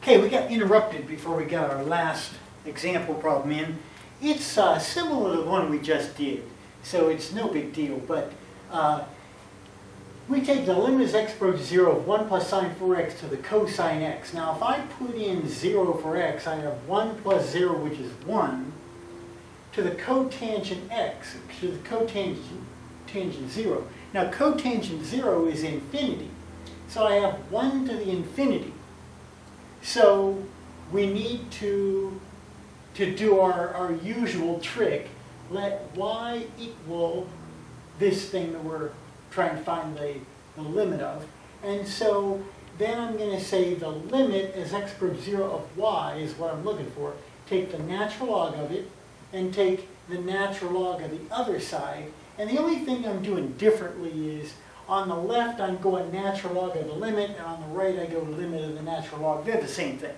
Okay, we got interrupted before we got our last example problem in. It's similar to the one we just did, so it's no big deal, but we take the limit as x approaches 0 of 1 plus sine 4x to the cosine x. Now if I put in 0 for x, I have 1 plus 0, which is 1, to the cotangent x, to the cotangent 0. Now cotangent 0 is infinity, so I have 1 to the infinity. So we need to do our usual trick, let y equal this thing that we're trying to find the limit of. And so then I'm going to say the limit as x approaches 0 of y is what I'm looking for. Take the natural log of it and take the natural log of the other side. And the only thing I'm doing differently is on the left I'm going natural log of the limit, and on the right I go limit of the natural log. They're the same thing.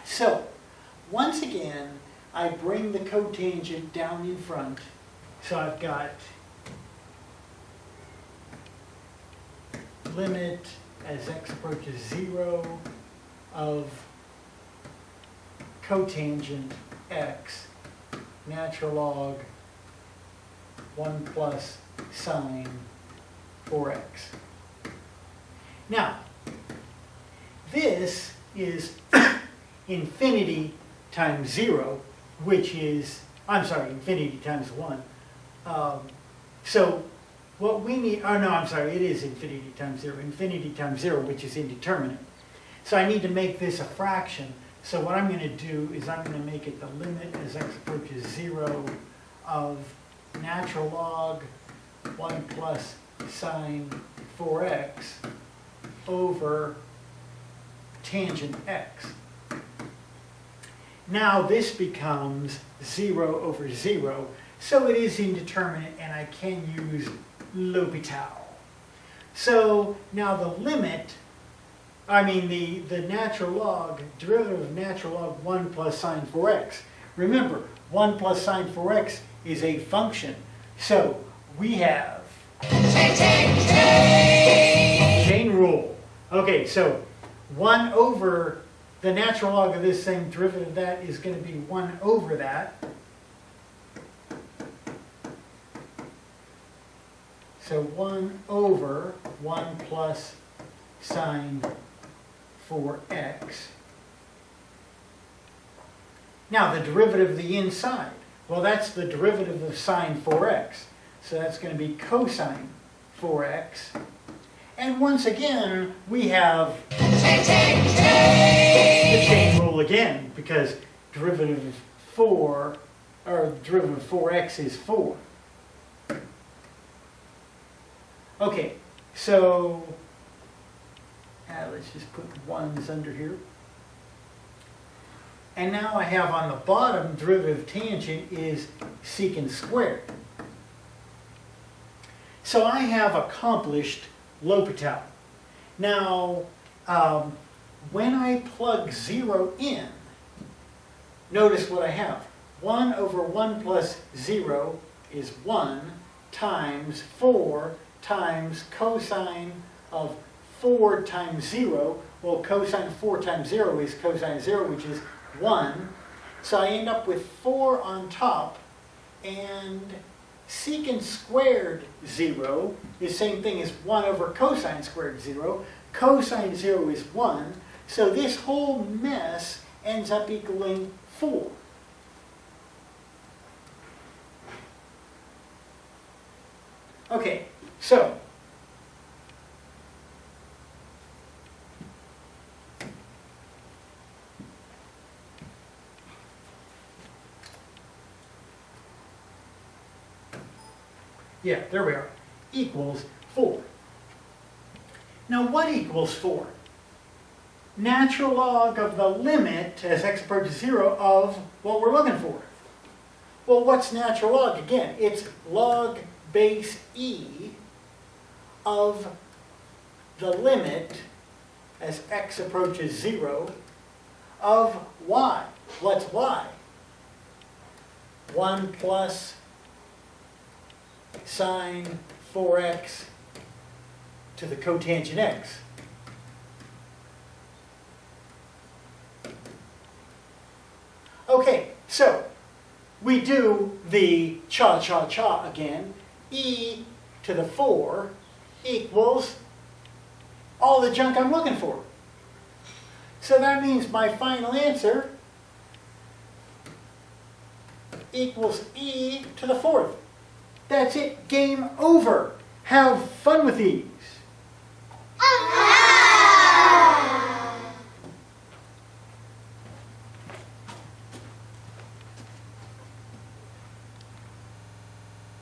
So once again, I bring the cotangent down in front. So I've got limit as x approaches 0 of cotangent x, natural log 1 plus sine 4x. Now, this is infinity times 0, which is, I'm sorry, infinity times 1. So what we need, oh no, I'm sorry, it is infinity times 0, which is indeterminate. So I need to make this a fraction. So what I'm going to do is I'm going to make it the limit as x approaches 0 of natural log 1 plus sine 4x over tangent x. Now this becomes 0 over 0, so it is indeterminate, and I can use L'Hopital. So now the limit, the natural log, derivative of natural log 1 plus sine 4x. Remember, 1 plus sine 4x is a function. So we have chain rule. Okay, so 1 over the natural log of this thing, derivative of that is going to be 1 over that. So 1 over 1 plus sine 4x. Now the derivative of the inside, well, that's the derivative of sine 4x. So that's going to be cosine 4x. And once again, we have the chain rule again, because derivative of 4, or derivative of 4x is 4. Okay, so let's just put 1s under here. And now I have on the bottom, derivative of tangent is secant squared. So I have accomplished L'Hopital. Now, when I plug 0 in, notice what I have. 1 over 1 plus 0 is 1 times 4 times cosine of 4 times 0. Well, cosine of 4 times 0 is cosine 0, which is 1. So I end up with 4 on top, and secant squared 0 is the same thing as 1 over cosine squared 0. Cosine 0 is 1. So this whole mess ends up equaling 4. Okay, so yeah, there we are, equals 4. Now what equals 4? Natural log of the limit as x approaches 0 of what we're looking for. Well, what's natural log? Again, it's log base e of the limit as x approaches 0 of y. What's y? 1 plus sine 4x to the cotangent x. Okay, so we do the cha-cha-cha again. E to the 4 equals all the junk I'm looking for. So that means my final answer equals e to the 4th. That's it. Game over. Have fun with these.